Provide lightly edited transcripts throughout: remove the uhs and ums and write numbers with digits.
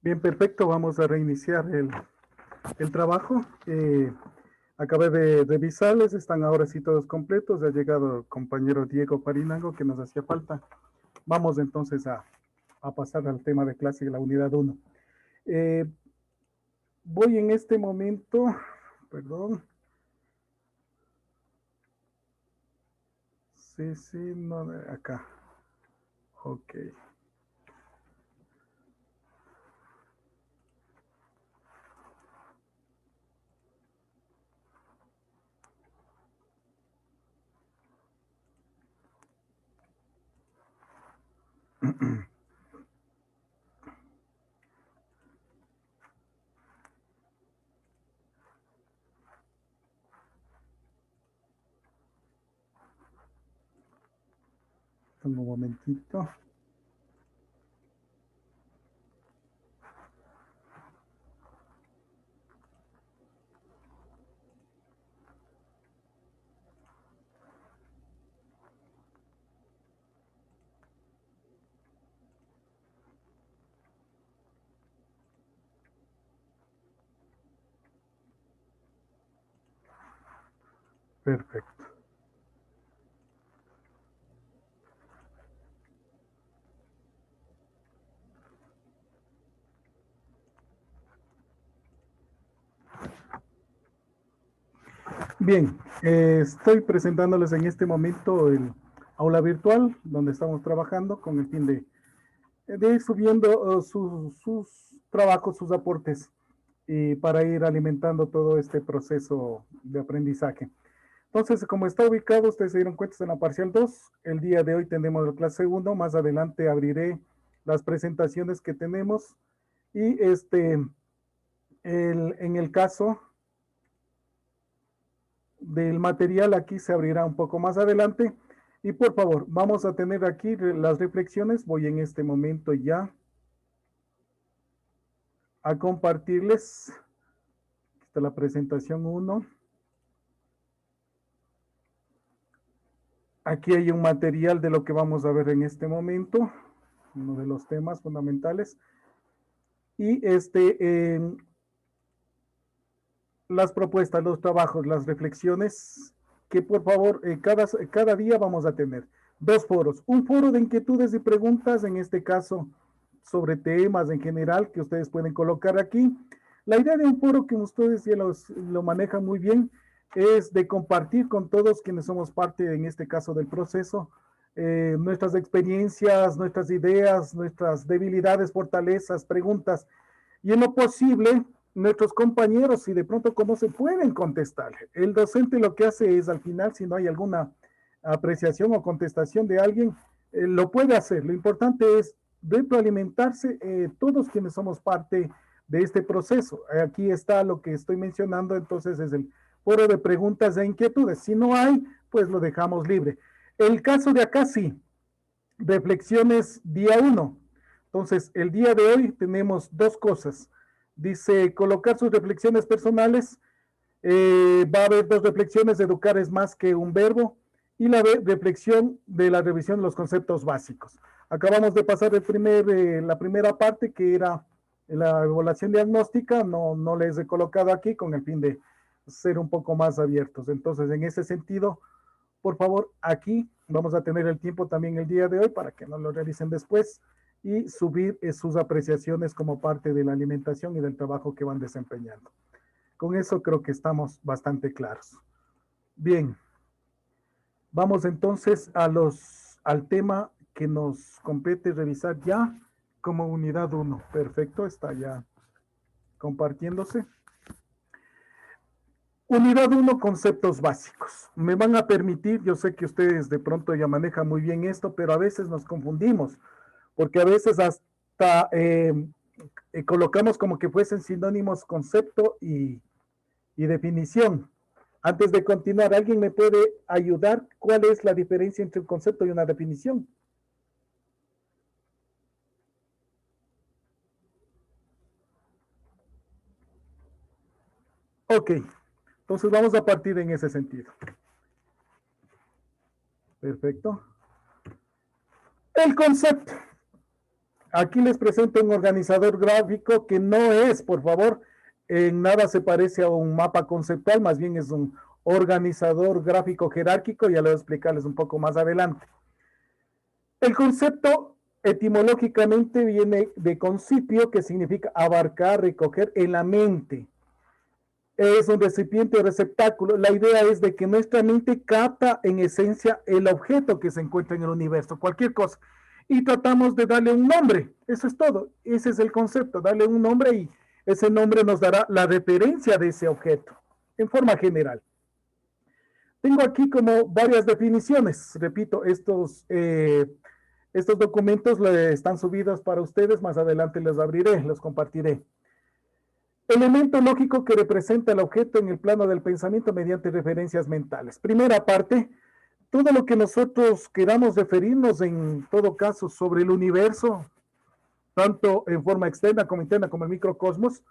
Bien, perfecto. Vamos a reiniciar el trabajo. Acabé de revisarles, están ahora sí todos completos. Ya ha llegado el compañero Diego Parinango que nos hacía falta. Vamos entonces a pasar al tema de clase de la unidad 1. Voy en este momento, perdón. Sí, no, acá. Ok. Un momentito. Perfecto. Bien, estoy presentándoles en este momento el aula virtual donde estamos trabajando con el fin de ir subiendo sus trabajos, sus aportes y para ir alimentando todo este proceso de aprendizaje. Entonces, como está ubicado, ustedes se dieron cuenta en la parcial 2. El día de hoy tenemos la clase 1. Más adelante abriré las presentaciones que tenemos. Y en el caso del material, aquí se abrirá un poco más adelante. Y por favor, vamos a tener aquí las reflexiones. Voy en este momento ya a compartirles. Aquí está la presentación 1. Aquí hay un material de lo que vamos a ver en este momento, uno de los temas fundamentales. Y las propuestas, los trabajos, las reflexiones, que por favor cada día vamos a tener 2 foros. Un foro de inquietudes y preguntas, en este caso sobre temas en general que ustedes pueden colocar aquí. La idea de un foro que ustedes ya lo manejan muy bien es de compartir con todos quienes somos parte, en este caso, del proceso, nuestras experiencias, nuestras ideas, nuestras debilidades, fortalezas, preguntas, y en lo posible, nuestros compañeros, si de pronto conocen, pueden contestar. El docente lo que hace es, al final, si no hay alguna apreciación o contestación de alguien, lo puede hacer. Lo importante es retroalimentarse todos quienes somos parte de este proceso. Aquí está lo que estoy mencionando, entonces es el foro de preguntas e inquietudes. Si no hay, pues lo dejamos libre. El caso de acá sí, reflexiones día 1. Entonces, el día de hoy tenemos 2 cosas. Dice, colocar sus reflexiones personales. Va a haber 2 reflexiones, educar es más que un verbo. Y la reflexión de la revisión de los conceptos básicos. Acabamos de pasar la primera parte, que era la evaluación diagnóstica. No les he colocado aquí con el fin de ser un poco más abiertos. Entonces, en ese sentido, por favor, aquí vamos a tener el tiempo también el día de hoy para que no lo realicen después y subir sus apreciaciones como parte de la alimentación y del trabajo que van desempeñando. Con eso creo que estamos bastante claros. Bien, vamos entonces al tema que nos compete revisar ya como unidad 1. Perfecto, está ya compartiéndose. Unidad 1, conceptos básicos. Me van a permitir, yo sé que ustedes de pronto ya manejan muy bien esto, pero a veces nos confundimos, porque a veces hasta colocamos como que fuesen sinónimos concepto y definición. Antes de continuar, ¿alguien me puede ayudar? ¿Cuál es la diferencia entre un concepto y una definición? Ok, entonces vamos a partir en ese sentido. Perfecto. El concepto. Aquí les presento un organizador gráfico que no es, por favor, en nada se parece a un mapa conceptual, más bien es un organizador gráfico jerárquico, ya lo voy a explicarles un poco más adelante. El concepto etimológicamente viene de concipio, que significa abarcar, recoger en la mente. Es un recipiente o receptáculo. La idea es de que nuestra mente capta en esencia el objeto que se encuentra en el universo, cualquier cosa, y tratamos de darle un nombre. Eso es todo. Ese es el concepto, darle un nombre y ese nombre nos dará la referencia de ese objeto en forma general. Tengo aquí como varias definiciones. Repito, estos documentos están subidos para ustedes. Más adelante los abriré, los compartiré. Elemento lógico que representa el objeto en el plano del pensamiento mediante referencias mentales. Primera parte, todo lo que nosotros queramos referirnos en todo caso sobre el universo, tanto en forma externa como interna como el microcosmos,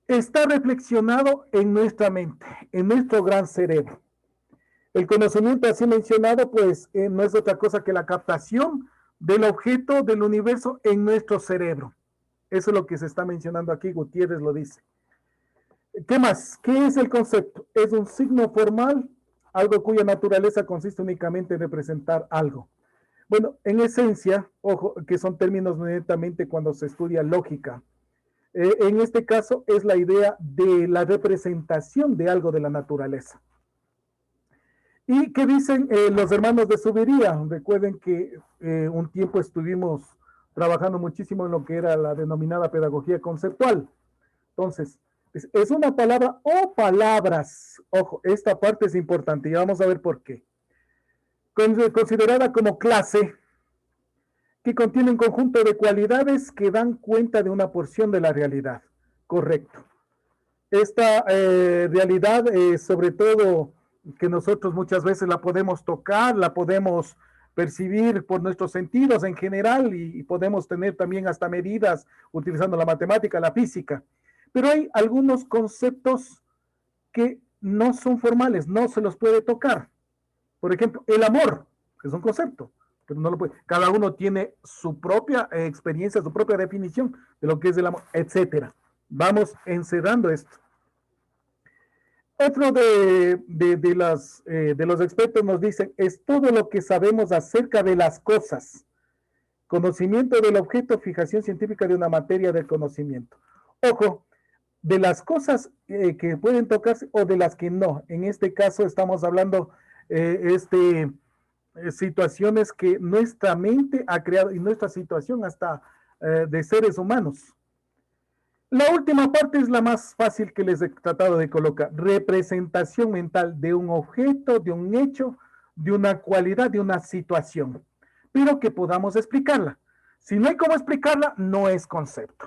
está reflexionado en nuestra mente, en nuestro gran cerebro. El conocimiento así mencionado, pues, no es otra cosa que la captación del objeto del universo en nuestro cerebro. Eso es lo que se está mencionando aquí, Gutiérrez lo dice. ¿Qué más? ¿Qué es el concepto? Es un signo formal, algo cuya naturaleza consiste únicamente en representar algo. Bueno, en esencia, ojo, que son términos netamente cuando se estudia lógica. En este caso es la idea de la representación de algo de la naturaleza. ¿Y qué dicen los hermanos de Subiría? Recuerden que un tiempo estuvimos trabajando muchísimo en lo que era la denominada pedagogía conceptual. Entonces, es una palabra o palabras. Ojo, esta parte es importante y vamos a ver por qué. Considerada como clase, que contiene un conjunto de cualidades que dan cuenta de una porción de la realidad. Correcto. Esta realidad, sobre todo, que nosotros muchas veces la podemos tocar, la podemos percibir por nuestros sentidos en general y podemos tener también hasta medidas utilizando la matemática, la física. Pero hay algunos conceptos que no son formales, no se los puede tocar. Por ejemplo, el amor, que es un concepto, pero no lo puede. Cada uno tiene su propia experiencia, su propia definición de lo que es el amor, etcétera. Vamos encerrando esto. Otro de los expertos nos dicen, es todo lo que sabemos acerca de las cosas. Conocimiento del objeto, fijación científica de una materia del conocimiento. Ojo, de las cosas que pueden tocarse o de las que no. En este caso estamos hablando situaciones que nuestra mente ha creado y nuestra situación hasta de seres humanos. La última parte es la más fácil que les he tratado de colocar. Representación mental de un objeto, de un hecho, de una cualidad, de una situación, pero que podamos explicarla. Si no hay cómo explicarla, no es concepto.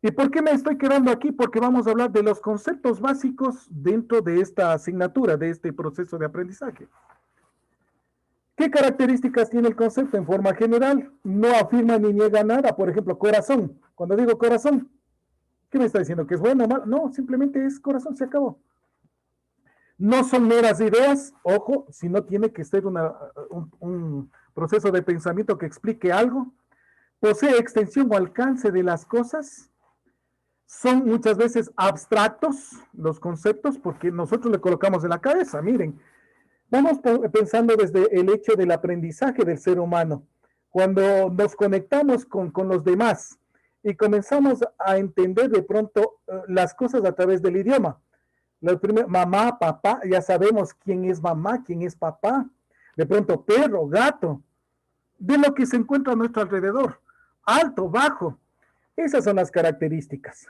¿Y por qué me estoy quedando aquí? Porque vamos a hablar de los conceptos básicos dentro de esta asignatura, de este proceso de aprendizaje. ¿Qué características tiene el concepto? En forma general, no afirma ni niega nada. Por ejemplo, corazón. Cuando digo corazón, ¿qué me está diciendo? ¿Que es bueno o malo? No, simplemente es corazón, se acabó. No son meras ideas, ojo, sino tiene que ser un proceso de pensamiento que explique algo. Posee extensión o alcance de las cosas. Son muchas veces abstractos los conceptos porque nosotros le colocamos en la cabeza. Miren, vamos pensando desde el hecho del aprendizaje del ser humano. Cuando nos conectamos con los demás y comenzamos a entender de pronto las cosas a través del idioma. Mamá, papá, ya sabemos quién es mamá, quién es papá. De pronto perro, gato, de lo que se encuentra a nuestro alrededor. Alto, bajo. Esas son las características.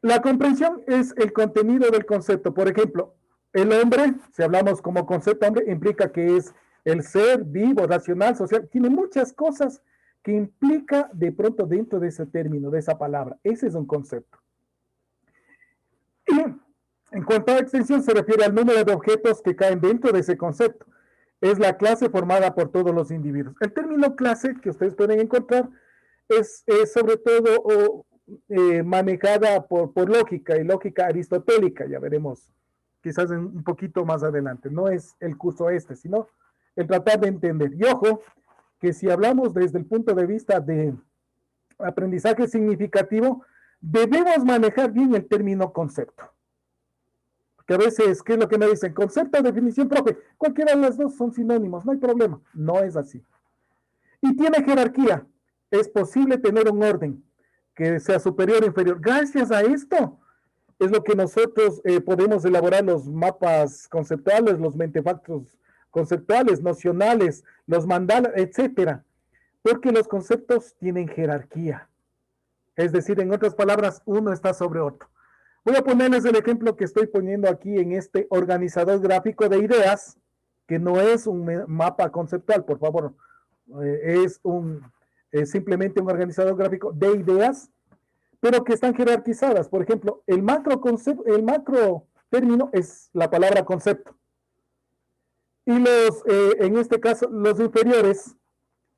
La comprensión es el contenido del concepto. Por ejemplo, el hombre, si hablamos como concepto hombre, implica que es el ser vivo, racional, social. Tiene muchas cosas que implica de pronto dentro de ese término, de esa palabra. Ese es un concepto. Y en cuanto a extensión, se refiere al número de objetos que caen dentro de ese concepto. Es la clase formada por todos los individuos. El término clase que ustedes pueden encontrar es sobre todo manejada por lógica y lógica aristotélica, ya veremos quizás un poquito más adelante. No es el curso sino el tratar de entender. Y ojo, que si hablamos desde el punto de vista de aprendizaje significativo, debemos manejar bien el término concepto. Que a veces, ¿qué es lo que me dicen? Concepto, definición, profe. Cualquiera de las dos son sinónimos, no hay problema. No es así. Y tiene jerarquía. Es posible tener un orden que sea superior o inferior. Gracias a esto es lo que nosotros podemos elaborar los mapas conceptuales, los mentefactos conceptuales, nocionales, los mandalas, etcétera. Porque los conceptos tienen jerarquía. Es decir, en otras palabras, uno está sobre otro. Voy a ponerles el ejemplo que estoy poniendo aquí en este organizador gráfico de ideas, que no es un mapa conceptual, por favor, es simplemente un organizador gráfico de ideas, pero que están jerarquizadas. Por ejemplo, el macro término es la palabra concepto. Y en este caso, los inferiores,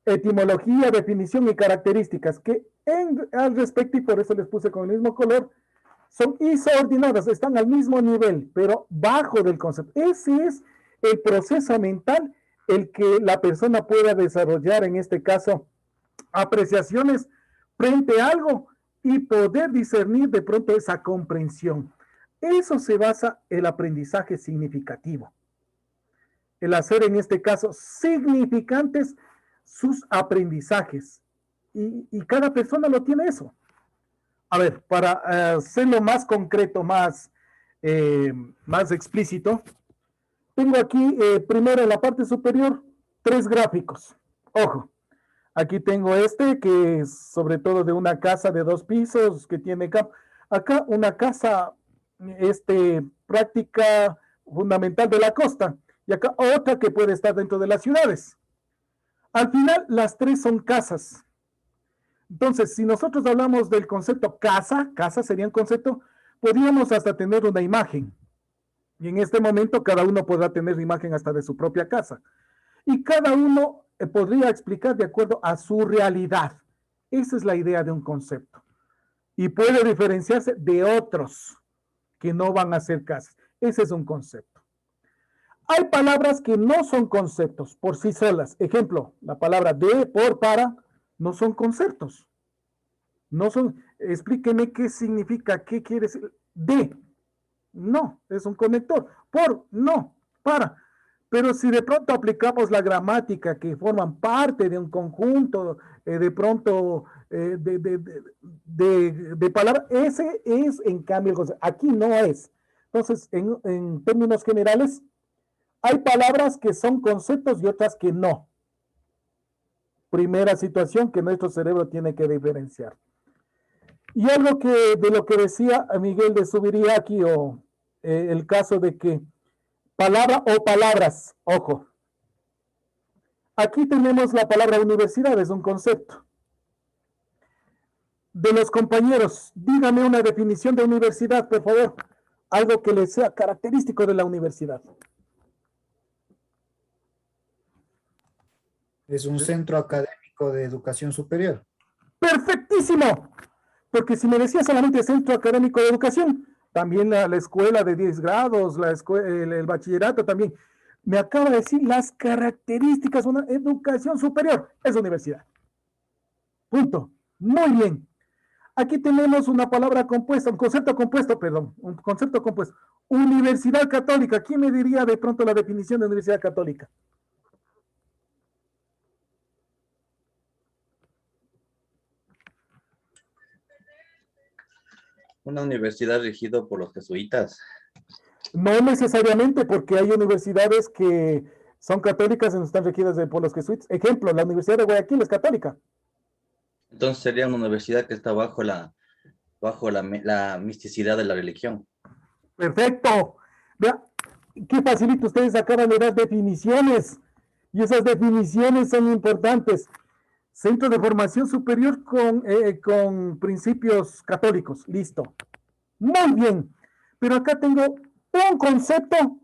etimología, definición y características, que al respecto, y por eso les puse con el mismo color, son isoordinadas, están al mismo nivel, pero bajo del concepto. Ese es el proceso mental, el que la persona pueda desarrollar, en este caso, apreciaciones frente a algo y poder discernir de pronto esa comprensión. Eso se basa el aprendizaje significativo. El hacer, en este caso, significantes sus aprendizajes. Y cada persona lo tiene eso. A ver, para hacerlo más concreto, más explícito, tengo aquí primero en la parte superior 3 gráficos. Ojo, aquí tengo este que es sobre todo de una casa de 2 pisos que tiene acá una casa práctica fundamental de la costa y acá otra que puede estar dentro de las ciudades. Al final las 3 son casas. Entonces, si nosotros hablamos del concepto casa sería un concepto, podríamos hasta tener una imagen. Y en este momento cada uno podrá tener imagen hasta de su propia casa. Y cada uno podría explicar de acuerdo a su realidad. Esa es la idea de un concepto. Y puede diferenciarse de otros que no van a ser casas. Ese es un concepto. Hay palabras que no son conceptos por sí solas. Ejemplo, la palabra de, por, para, no son conceptos. No son, explíqueme qué significa, qué quiere decir. De, no, es un conector. Por, no, para. Pero si de pronto aplicamos la gramática que forman parte de un conjunto, de pronto de palabras, ese es en cambio el concepto. Aquí no es. Entonces, en términos generales, hay palabras que son conceptos y otras que no. Primera situación que nuestro cerebro tiene que diferenciar. Y algo de lo que decía Miguel de Subiriaki, o el caso de que palabra o palabras, ojo. Aquí tenemos la palabra universidad, es un concepto. De los compañeros, dígame una definición de universidad, por favor. Algo que les sea característico de la universidad. Es un centro académico de educación superior. ¡Perfectísimo! Porque si me decía solamente centro académico de educación, también la escuela de 10 grados, el bachillerato también. Me acaba de decir las características de una educación superior. Es universidad. Punto. Muy bien. Aquí tenemos una palabra compuesta, un concepto compuesto, perdón, un concepto compuesto. Universidad católica. ¿Quién me diría de pronto la definición de universidad católica? Una universidad regida por los jesuitas. No necesariamente, porque hay universidades que son católicas y no están regidas por los jesuitas. Ejemplo, la Universidad de Guayaquil es católica. Entonces sería una universidad que está bajo la misticidad de la religión. Perfecto. Vea, qué facilito, ustedes acaban de dar definiciones. Y esas definiciones son importantes. Centro de formación superior con principios católicos. Listo. Muy bien. Pero acá tengo un concepto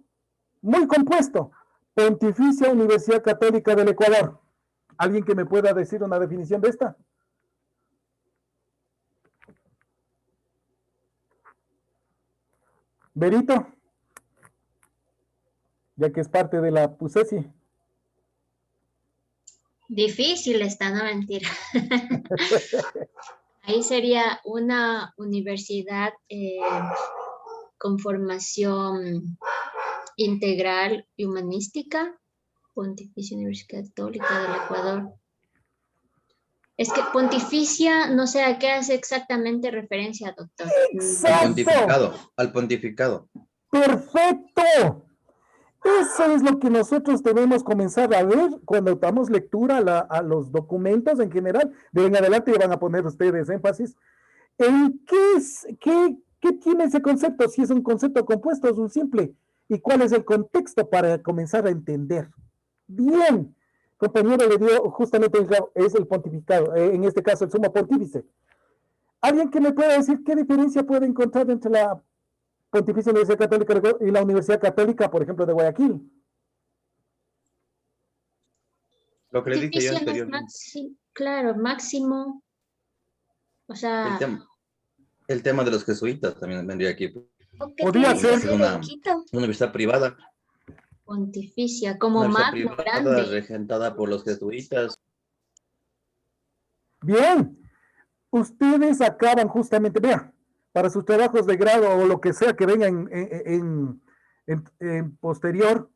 muy compuesto. Pontificia Universidad Católica del Ecuador. ¿Alguien que me pueda decir una definición de esta? Berito, ya que es parte de la PUSESI. Difícil está, no mentira. Ahí sería una universidad con formación integral y humanística, Pontificia Universidad Católica del Ecuador. Es que pontificia, no sé a qué hace exactamente referencia, doctor. ¡Exacto! Al pontificado. ¡Perfecto! Eso es lo que nosotros debemos comenzar a ver cuando damos lectura a los documentos en general. De en adelante van a poner ustedes énfasis en qué tiene ese concepto, si es un concepto compuesto o es un simple, y cuál es el contexto para comenzar a entender. Bien, compañero le dio justamente es el pontificado, en este caso el sumo pontífice. ¿Alguien que me pueda decir qué diferencia puede encontrar entre la Pontificia Universidad Católica y la Universidad Católica, por ejemplo, de Guayaquil? Lo que le dije yo Pontificia no es anteriormente. claro, máximo, o sea, El tema de los jesuitas también vendría aquí. ¿qué Podría tiene que ser ser una en Quito? universidad privada. Pontificia, como Una universidad magno, privada grande. regentada por los jesuitas. Bien, ustedes acaban justamente, vea, para sus trabajos de grado o lo que sea que vengan en posterior,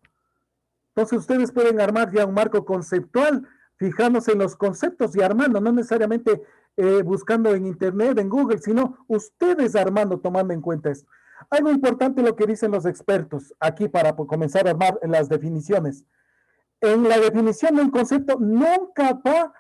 entonces ustedes pueden armar ya un marco conceptual, fijándose en los conceptos y armando, no necesariamente buscando en internet, en Google, sino ustedes armando, tomando en cuenta esto. Algo importante lo que dicen los expertos aquí para comenzar a armar las definiciones. En la definición de un concepto nunca va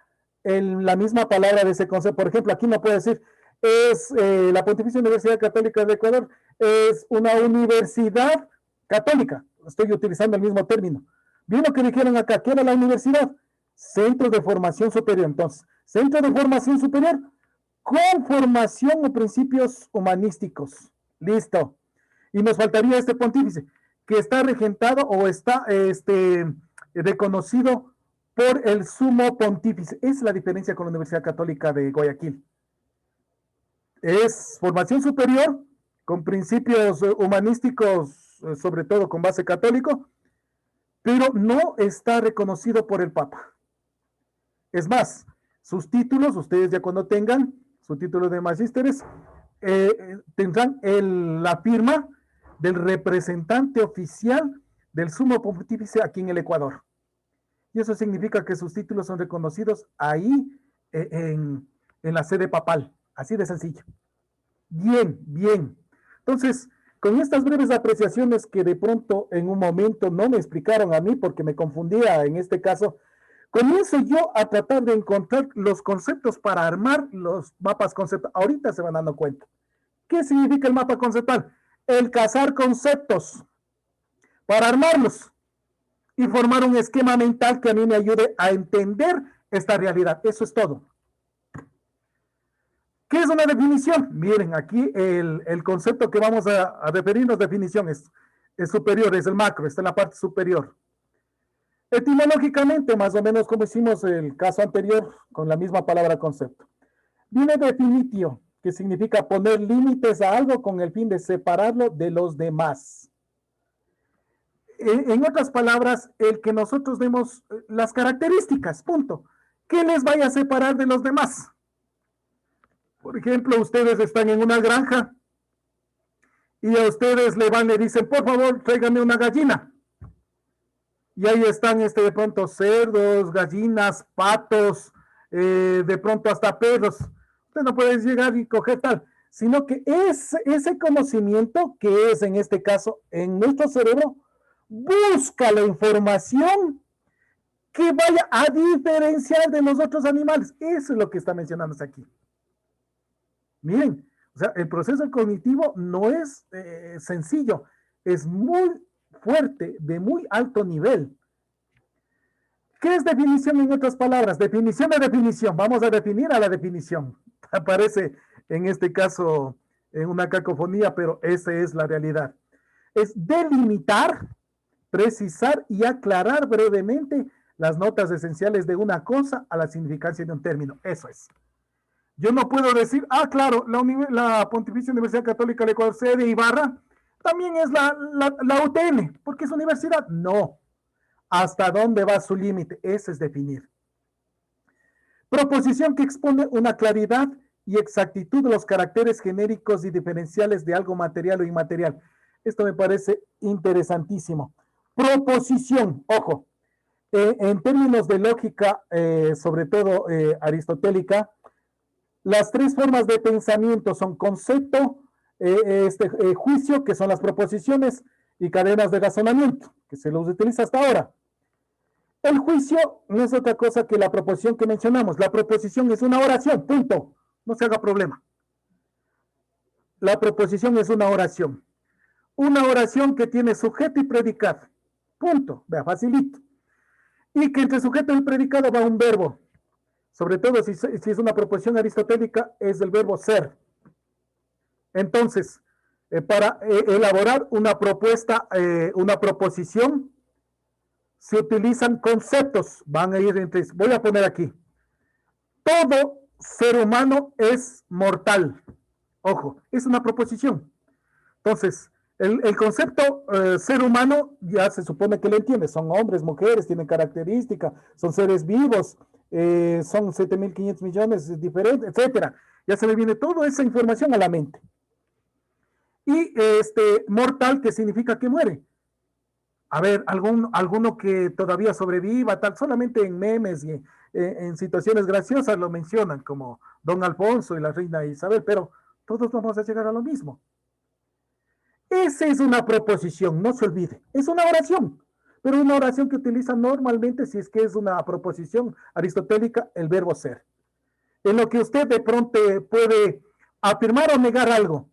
en la misma palabra de ese concepto. Por ejemplo, aquí no puede decir, es la Pontificia Universidad Católica de Ecuador, es una universidad católica. Estoy utilizando el mismo término. Bien lo que dijeron acá, ¿qué era la universidad? Centro de formación superior. Entonces, centro de formación superior con formación o principios humanísticos. Listo. Y nos faltaría este pontífice, que está regentado o está reconocido por el sumo pontífice. Es la diferencia con la Universidad Católica de Guayaquil. Es formación superior con principios humanísticos, sobre todo con base católico, pero no está reconocido por el Papa. Es más, sus títulos, ustedes ya cuando tengan su título de magísteres, tendrán la firma del representante oficial del sumo pontífice aquí en el Ecuador. Y eso significa que sus títulos son reconocidos ahí en la sede papal. Así de sencillo. Bien, bien. Entonces, con estas breves apreciaciones que de pronto en un momento no me explicaron a mí porque me confundía en este caso, comienzo yo a tratar de encontrar los conceptos para armar los mapas conceptuales. Ahorita se van dando cuenta. ¿Qué significa el mapa conceptual? El cazar conceptos para armarlos y formar un esquema mental que a mí me ayude a entender esta realidad. Eso es todo. ¿Qué es una definición? Miren, aquí el concepto que vamos a referirnos, definición, es superior, es el macro, está en la parte superior. Etimológicamente, más o menos como hicimos el caso anterior, con la misma palabra concepto. Viene definitio, que significa poner límites a algo con el fin de separarlo de los demás. En otras palabras, el que nosotros demos las características, punto. ¿Qué les vaya a separar de los demás? Por ejemplo, ustedes están en una granja y a ustedes le dicen, por favor, tráiganme una gallina. Y ahí están de pronto cerdos, gallinas, patos, de pronto hasta perros. Usted no puede llegar y coger tal, sino que ese conocimiento que es en este caso en nuestro cerebro, busca la información que vaya a diferenciar de los otros animales. Eso es lo que está mencionándose aquí. Miren, o sea, el proceso cognitivo no es sencillo, es muy fuerte, de muy alto nivel. ¿Qué es definición en otras palabras? Definición de definición. Vamos a definir a la definición. Aparece en este caso en una cacofonía, pero esa es la realidad. Es delimitar, precisar y aclarar brevemente las notas esenciales de una cosa a la significancia de un término. Eso es. Yo no puedo decir, claro, la Pontificia Universidad Católica del Ecuador, sede Ibarra, también es la UTN, porque es universidad. No. ¿Hasta dónde va su límite? Ese es definir. Proposición que expone una claridad y exactitud de los caracteres genéricos y diferenciales de algo material o inmaterial. Esto me parece interesantísimo. Proposición, ojo, en términos de lógica, sobre todo aristotélica, las tres formas de pensamiento son concepto, juicio, que son las proposiciones, y cadenas de razonamiento, que se los utiliza hasta ahora. El juicio no es otra cosa que la proposición que mencionamos. La proposición es una oración, punto. No se haga problema. La proposición es una oración. Una oración que tiene sujeto y predicado. Punto. Vea, facilito. Y que entre sujeto y predicado va un verbo. Sobre todo si es una proposición aristotélica, es el verbo ser. Entonces, para elaborar una propuesta, una proposición, se utilizan conceptos. Van a ir entre... Voy a poner aquí. Todo ser humano es mortal. Ojo, es una proposición. Entonces, el concepto ser humano ya se supone que lo entiende. Son hombres, mujeres, tienen características, son seres vivos, son 7.500 millones diferentes, etcétera. Ya se me viene toda esa información a la mente. Y mortal, que significa que muere. A ver, alguno que todavía sobreviva, tal, solamente en memes y en situaciones graciosas lo mencionan, como Don Alfonso y la reina Isabel, pero todos vamos a llegar a lo mismo. Esa es una proposición, no se olvide, es una oración, pero una oración que utiliza normalmente, si es que es una proposición aristotélica, el verbo ser. En lo que usted de pronto puede afirmar o negar algo,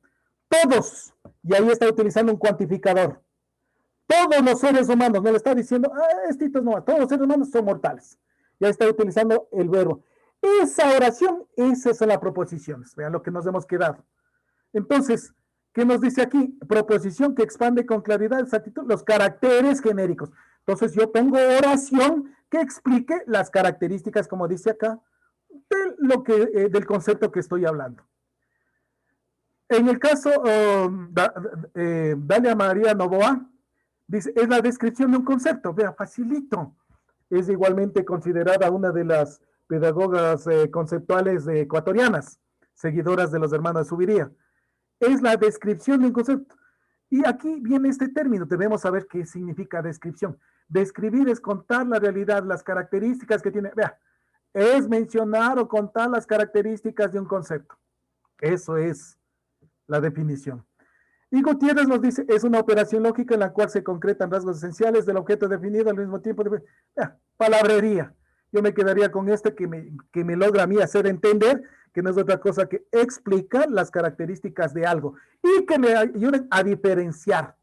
todos, y ahí está utilizando un cuantificador. Todos los seres humanos, no le está diciendo, no, todos los seres humanos son mortales. Ya está utilizando el verbo. Esa oración, esas son las proposiciones. Vean lo que nos hemos quedado. Entonces, ¿qué nos dice aquí? Proposición que expande con claridad, exactitud, los caracteres genéricos. Entonces, yo pongo oración que explique las características, como dice acá, del concepto que estoy hablando. En el caso, Dalia María Novoa, dice, es la descripción de un concepto. Vea, facilito. Es igualmente considerada una de las pedagogas conceptuales ecuatorianas, seguidoras de los hermanos de Subiría. Es la descripción de un concepto. Y aquí viene este término, debemos saber qué significa descripción. Describir es contar la realidad, las características que tiene. Vea, es mencionar o contar las características de un concepto. Eso es la definición. Y Gutiérrez nos dice, es una operación lógica en la cual se concretan rasgos esenciales del objeto definido al mismo tiempo. Palabrería. Yo me quedaría con que me logra a mí hacer entender que no es otra cosa que explicar las características de algo y que me ayuden a diferenciar.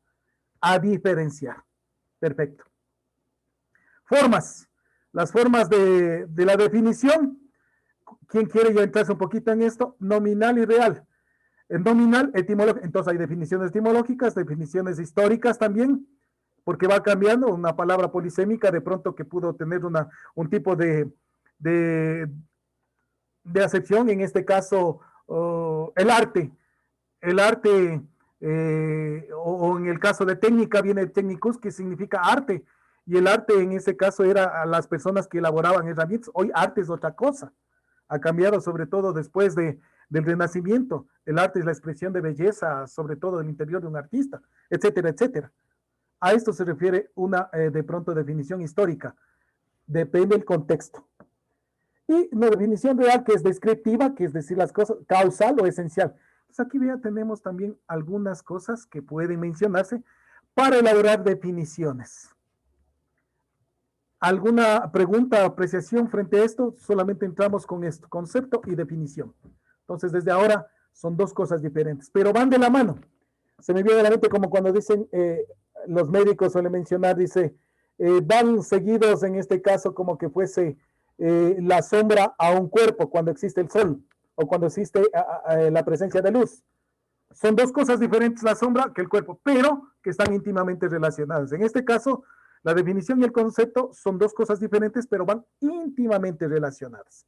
A diferenciar. Perfecto. Formas. Las formas de la definición. ¿Quién quiere ya entrarse un poquito en esto? Nominal y real. En nominal, etimológico, entonces hay definiciones etimológicas, definiciones históricas también, porque va cambiando una palabra polisémica de pronto que pudo tener un tipo de acepción, en este caso el arte, o en el caso de técnica viene technicus, que significa arte, y el arte en ese caso era a las personas que elaboraban herramientas. Hoy arte es otra cosa, ha cambiado sobre todo después del Renacimiento. El arte es la expresión de belleza, sobre todo del interior de un artista, etcétera, etcétera. A esto se refiere una, de pronto, definición histórica. Depende del contexto. Y una definición real, que es descriptiva, que es decir las cosas, causal o esencial. Entonces aquí ya tenemos también algunas cosas que pueden mencionarse para elaborar definiciones. ¿Alguna pregunta o apreciación frente a esto? Solamente entramos con esto, concepto y definición. Entonces, desde ahora son dos cosas diferentes, pero van de la mano. Se me viene a la mente como cuando dicen, los médicos suelen mencionar, dice, van seguidos en este caso como que fuese la sombra a un cuerpo cuando existe el sol o cuando existe la presencia de luz. Son dos cosas diferentes la sombra que el cuerpo, pero que están íntimamente relacionadas. En este caso, la definición y el concepto son dos cosas diferentes, pero van íntimamente relacionadas.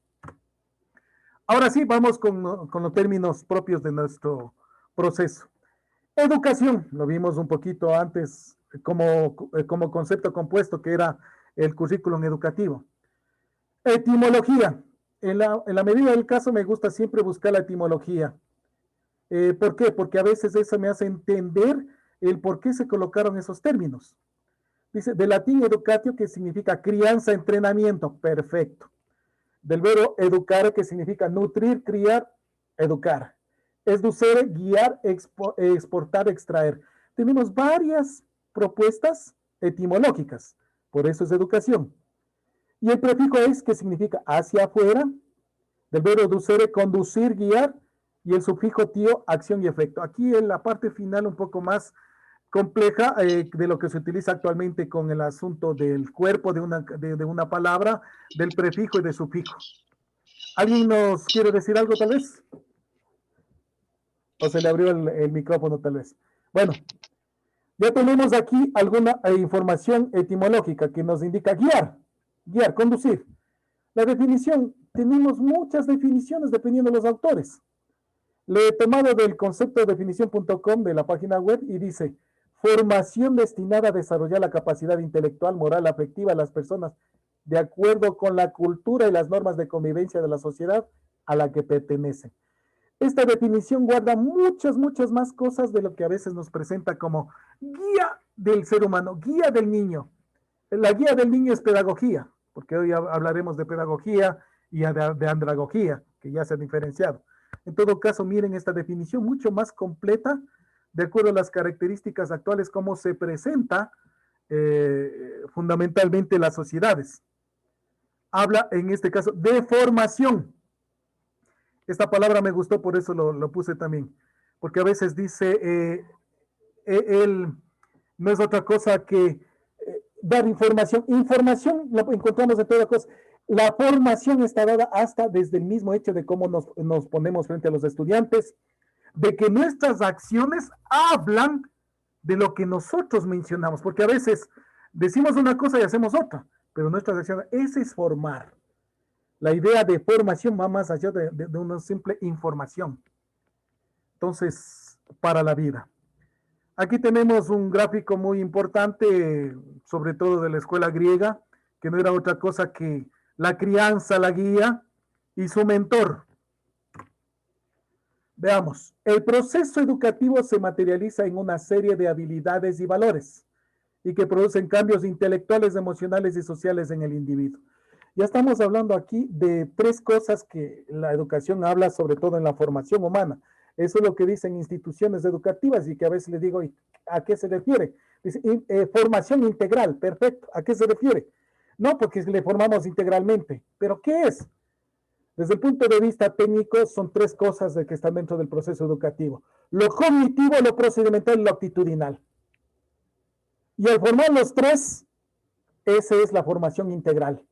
Ahora sí, vamos con los términos propios de nuestro proceso. Educación, lo vimos un poquito antes como concepto compuesto, que era el currículum educativo. Etimología, En la medida del caso me gusta siempre buscar la etimología. ¿Por qué? Porque a veces eso me hace entender el por qué se colocaron esos términos. Dice, del latín educatio, que significa crianza, entrenamiento, perfecto. Del verbo educare, que significa nutrir, criar, educar. Esducere, guiar, exportar, extraer. Tenemos varias propuestas etimológicas, por eso es educación. Y el prefijo es, que significa hacia afuera, del verbo educere, conducir, guiar, y el sufijo tío, acción y efecto. Aquí en la parte final un poco más compleja de lo que se utiliza actualmente con el asunto del cuerpo de una palabra, del prefijo y de sufijo. ¿Alguien nos quiere decir algo tal vez? ¿O se le abrió el micrófono tal vez? Bueno, ya tenemos aquí alguna información etimológica que nos indica guiar, conducir. La definición, tenemos muchas definiciones dependiendo de los autores. Le he tomado del concepto de definición.com de la página web y dice, formación destinada a desarrollar la capacidad intelectual, moral, afectiva de las personas de acuerdo con la cultura y las normas de convivencia de la sociedad a la que pertenecen. Esta definición guarda muchas más cosas de lo que a veces nos presenta como guía del ser humano, guía del niño. La guía del niño es pedagogía, porque hoy hablaremos de pedagogía y de andragogía, que ya se han diferenciado. En todo caso, miren esta definición mucho más completa, de acuerdo a las características actuales, cómo se presenta fundamentalmente las sociedades. Habla, en este caso, de formación. Esta palabra me gustó, por eso lo puse también. Porque a veces dice, él no es otra cosa que dar información. Información la encontramos en todas cosas. La formación está dada hasta desde el mismo hecho de cómo nos ponemos frente a los estudiantes, de que nuestras acciones hablan de lo que nosotros mencionamos, porque a veces decimos una cosa y hacemos otra, pero nuestras acciones, ese es formar. La idea de formación va más allá de una simple información. Entonces, para la vida. Aquí tenemos un gráfico muy importante, sobre todo de la escuela griega, que no era otra cosa que la crianza, la guía y su mentor. Veamos, el proceso educativo se materializa en una serie de habilidades y valores y que producen cambios intelectuales, emocionales y sociales en el individuo. Ya estamos hablando aquí de tres cosas que la educación habla, sobre todo en la formación humana. Eso es lo que dicen instituciones educativas y que a veces les digo, ¿a qué se refiere? Dice, formación integral, perfecto. ¿A qué se refiere? No, porque le formamos integralmente. ¿Pero qué es? Desde el punto de vista técnico, son tres cosas que están dentro del proceso educativo. Lo cognitivo, lo procedimental y lo actitudinal. Y al formar los tres, esa es la formación integral.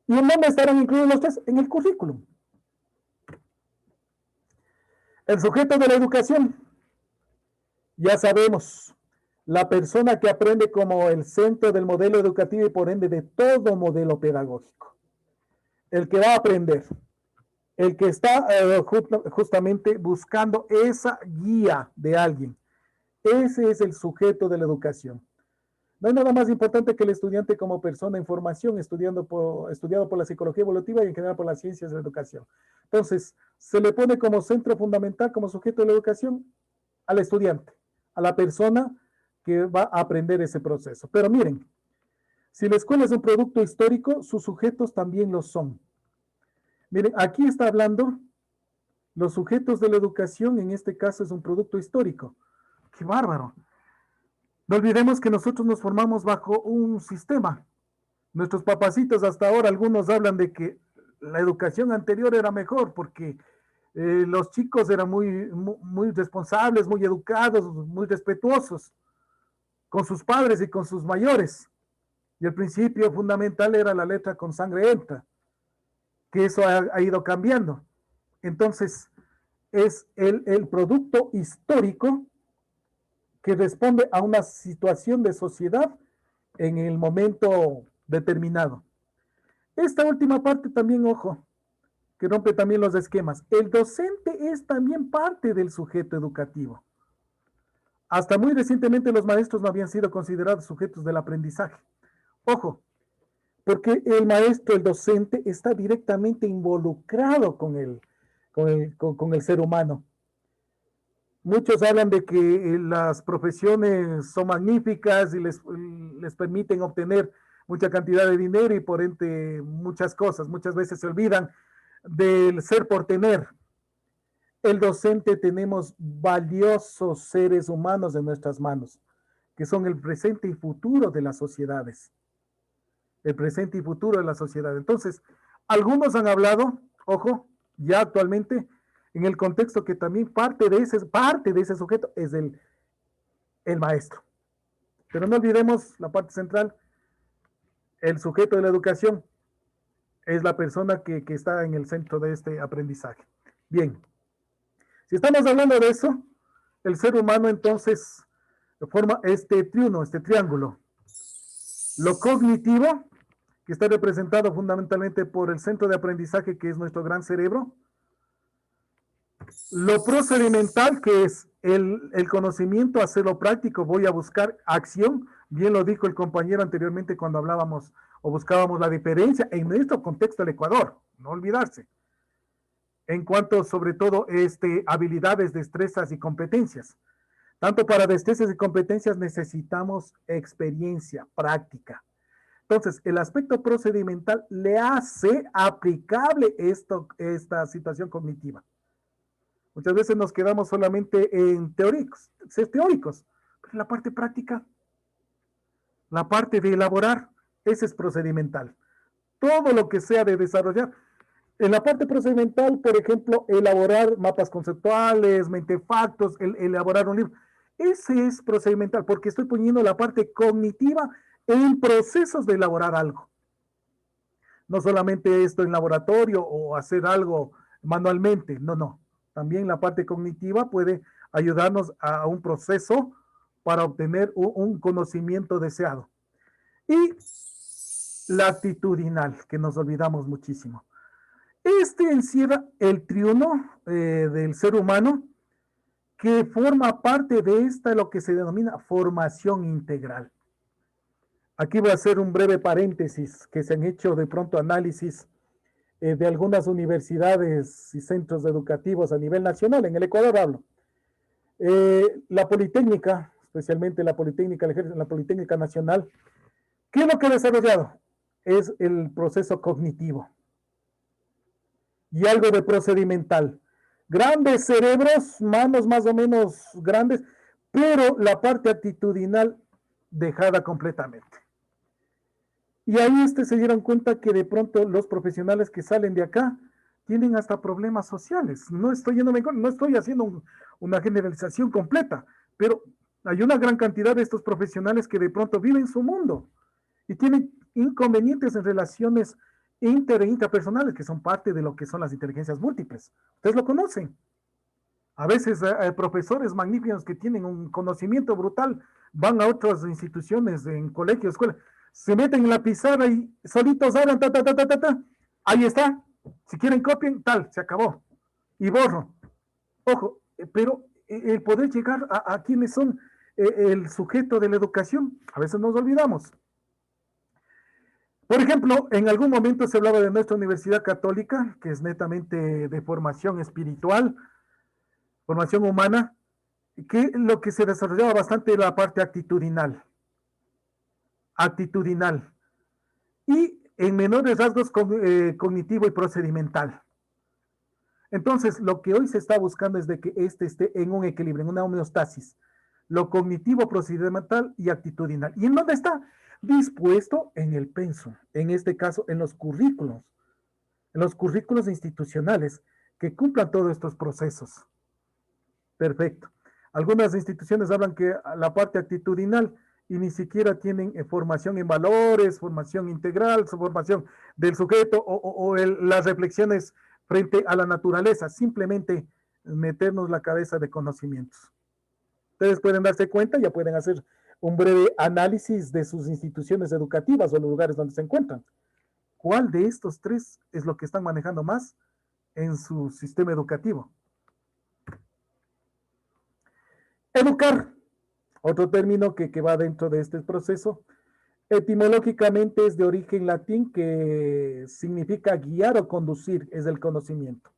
¿Y en dónde estarán incluidos los tres? En el currículum. El sujeto de la educación, ya sabemos, la persona que aprende como el centro del modelo educativo y por ende de todo modelo pedagógico. El que va a aprender, el que está justamente buscando esa guía de alguien. Ese es el sujeto de la educación. No hay nada más importante que el estudiante como persona en formación, estudiado por la psicología evolutiva y en general por las ciencias de la educación. Entonces, se le pone como centro fundamental, como sujeto de la educación, al estudiante, a la persona que va a aprender ese proceso. Pero miren, si la escuela es un producto histórico, sus sujetos también lo son. Miren, aquí está hablando los sujetos de la educación, en este caso es un producto histórico. ¡Qué bárbaro! No olvidemos que nosotros nos formamos bajo un sistema. Nuestros papacitos hasta ahora, algunos hablan de que la educación anterior era mejor porque los chicos eran muy responsables, muy educados, muy respetuosos con sus padres y con sus mayores. Y el principio fundamental era la letra con sangre entra, que eso ha ido cambiando. Entonces, es el producto histórico que responde a una situación de sociedad en el momento determinado. Esta última parte también, ojo, que rompe también los esquemas. El docente es también parte del sujeto educativo. Hasta muy recientemente los maestros no habían sido considerados sujetos del aprendizaje. Ojo, porque el maestro, el docente, está directamente involucrado con el ser humano. Muchos hablan de que las profesiones son magníficas y les permiten obtener mucha cantidad de dinero y por ende muchas cosas. Muchas veces se olvidan del ser por tener. El docente tenemos valiosos seres humanos en nuestras manos, que son el presente y futuro de las sociedades. El presente y futuro de la sociedad. Entonces, algunos han hablado, ojo, ya actualmente, en el contexto que también parte de ese sujeto es el maestro. Pero no olvidemos la parte central, el sujeto de la educación es la persona que está en el centro de este aprendizaje. Bien, si estamos hablando de eso, el ser humano entonces forma este triángulo. Lo cognitivo, que está representado fundamentalmente por el centro de aprendizaje, que es nuestro gran cerebro. Lo procedimental, que es el conocimiento, hacerlo práctico, voy a buscar acción. Bien lo dijo el compañero anteriormente cuando hablábamos o buscábamos la diferencia en nuestro contexto del Ecuador, no olvidarse. En cuanto sobre todo habilidades, destrezas y competencias. Tanto para destrezas y competencias necesitamos experiencia, práctica. Entonces, el aspecto procedimental le hace aplicable esta situación cognitiva. Muchas veces nos quedamos solamente en teóricos, pero la parte práctica, la parte de elaborar, ese es procedimental. Todo lo que sea de desarrollar. En la parte procedimental, por ejemplo, elaborar mapas conceptuales, mentefactos, elaborar un libro. Ese es procedimental, porque estoy poniendo la parte cognitiva en procesos de elaborar algo. No solamente esto en laboratorio o hacer algo manualmente, no. También la parte cognitiva puede ayudarnos a un proceso para obtener un conocimiento deseado. Y la actitudinal, que nos olvidamos muchísimo. Encierra el triuno del ser humano, que forma parte de lo que se denomina formación integral. Aquí voy a hacer un breve paréntesis, que se han hecho de pronto análisis de algunas universidades y centros educativos a nivel nacional, en el Ecuador hablo. La Politécnica, especialmente la Politécnica Nacional, ¿qué es lo que ha desarrollado? Es el proceso cognitivo y algo de procedimental. Grandes cerebros, manos más o menos grandes, pero la parte actitudinal dejada completamente. Y ahí se dieron cuenta que de pronto los profesionales que salen de acá tienen hasta problemas sociales. No estoy haciendo una generalización completa, pero hay una gran cantidad de estos profesionales que de pronto viven su mundo y tienen inconvenientes en relaciones e intrapersonales, que son parte de lo que son las inteligencias múltiples. Ustedes lo conocen. A veces profesores magníficos que tienen un conocimiento brutal van a otras instituciones, en colegios, escuelas, se meten en la pizarra y solitos hablan, ahí está, si quieren copien, se acabó, y borro. Ojo, pero el poder llegar a quienes son el sujeto de la educación, a veces nos olvidamos. Por ejemplo, en algún momento se hablaba de nuestra Universidad Católica, que es netamente de formación espiritual, formación humana, que lo que se desarrollaba bastante era la parte actitudinal. Y en menores rasgos cognitivo y procedimental. Entonces, lo que hoy se está buscando es de que esté en un equilibrio, en una homeostasis, lo cognitivo, procedimental y actitudinal. ¿Y en dónde está? Dispuesto en el pensum, en este caso en los currículos institucionales que cumplan todos estos procesos. Perfecto. Algunas instituciones hablan que la parte actitudinal y ni siquiera tienen formación en valores, formación integral, formación del sujeto o las reflexiones frente a la naturaleza, simplemente meternos la cabeza de conocimientos. Ustedes pueden darse cuenta, ya pueden hacer un breve análisis de sus instituciones educativas o los lugares donde se encuentran. ¿Cuál de estos tres es lo que están manejando más en su sistema educativo? Educar, otro término que va dentro de este proceso, Etimológicamente es de origen latín que significa guiar o conducir, es el conocimiento.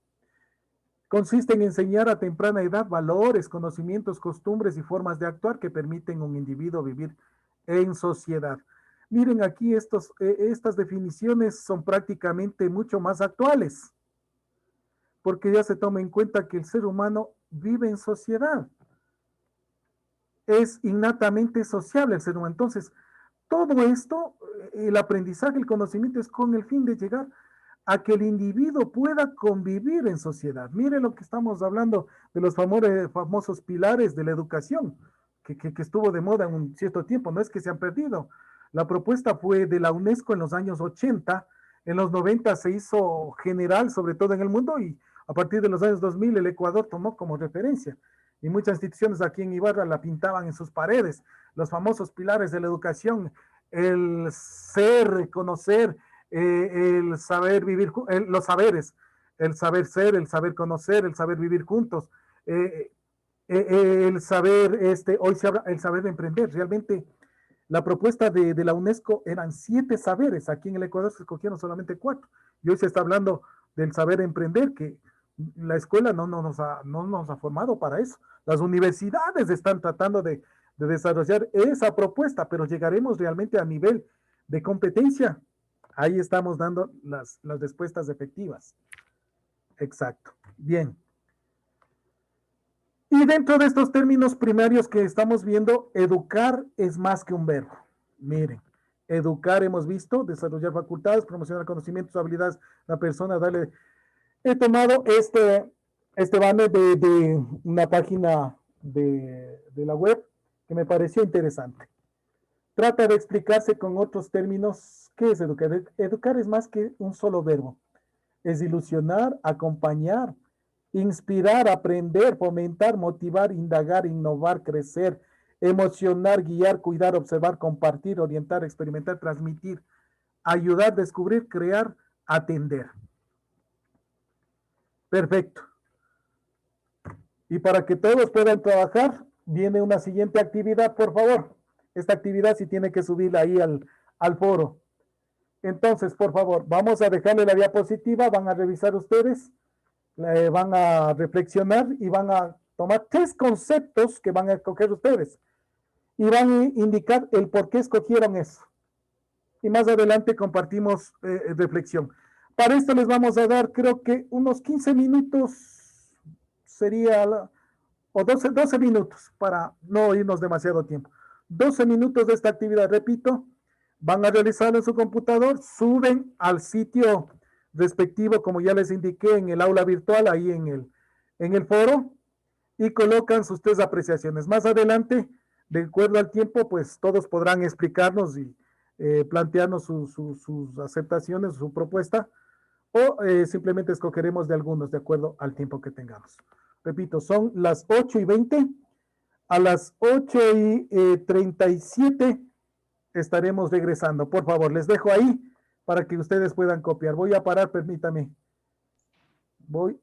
Consiste en enseñar a temprana edad valores, conocimientos, costumbres y formas de actuar que permiten a un individuo vivir en sociedad. Miren aquí estas definiciones son prácticamente mucho más actuales, porque ya se toma en cuenta que el ser humano vive en sociedad. Es innatamente sociable el ser humano. Entonces, todo esto, el aprendizaje, el conocimiento es con el fin de llegar a que el individuo pueda convivir en sociedad. Miren lo que estamos hablando de los famosos pilares de la educación, que estuvo de moda en un cierto tiempo, no es que se han perdido. La propuesta fue de la UNESCO en los años 80, en los 90 se hizo general, sobre todo en el mundo, y a partir de los años 2000 el Ecuador tomó como referencia. Y muchas instituciones aquí en Ibarra la pintaban en sus paredes, los famosos pilares de la educación, el ser, conocer, el saber vivir, los saberes, el saber ser, el saber conocer, el saber vivir juntos, el saber, hoy se habla, el saber emprender. Realmente la propuesta de la UNESCO eran 7 saberes, aquí en el Ecuador se escogieron solamente 4, y hoy se está hablando del saber emprender, que la escuela no nos ha formado para eso. Las universidades están tratando de desarrollar esa propuesta, pero llegaremos realmente a nivel de competencia. Ahí estamos dando las respuestas efectivas. Exacto. Bien. Y dentro de estos términos primarios que estamos viendo, educar es más que un verbo. Miren, educar hemos visto, desarrollar facultades, promocionar conocimientos, habilidades a la persona, darle... He tomado este banner de una página de la web que me pareció interesante. Trata de explicarse con otros términos qué es educar. Educar es más que un solo verbo. Es ilusionar, acompañar, inspirar, aprender, fomentar, motivar, indagar, innovar, crecer, emocionar, guiar, cuidar, observar, compartir, orientar, experimentar, transmitir, ayudar, descubrir, crear, atender. Perfecto. Y para que todos puedan trabajar, viene una siguiente actividad, por favor. Esta actividad sí tiene que subirla ahí al foro. Entonces, por favor, vamos a dejarle la diapositiva, van a revisar ustedes, van a reflexionar y van a tomar 3 conceptos que van a escoger ustedes y van a indicar el por qué escogieron eso. Y más adelante compartimos reflexión. Para esto les vamos a dar, creo que unos 15 minutos sería, o 12 minutos para no irnos demasiado tiempo. 12 minutos de esta actividad, repito, van a realizarlo en su computador, suben al sitio respectivo, como ya les indiqué, en el aula virtual, ahí en el foro, y colocan sus 3 apreciaciones. Más adelante, de acuerdo al tiempo, pues todos podrán explicarnos y plantearnos sus aceptaciones, su propuesta, o simplemente escogeremos de algunos de acuerdo al tiempo que tengamos. Repito, son las 8:20, a las 8:37 estaremos regresando. Por favor, les dejo ahí para que ustedes puedan copiar. Voy a parar, permítame. Voy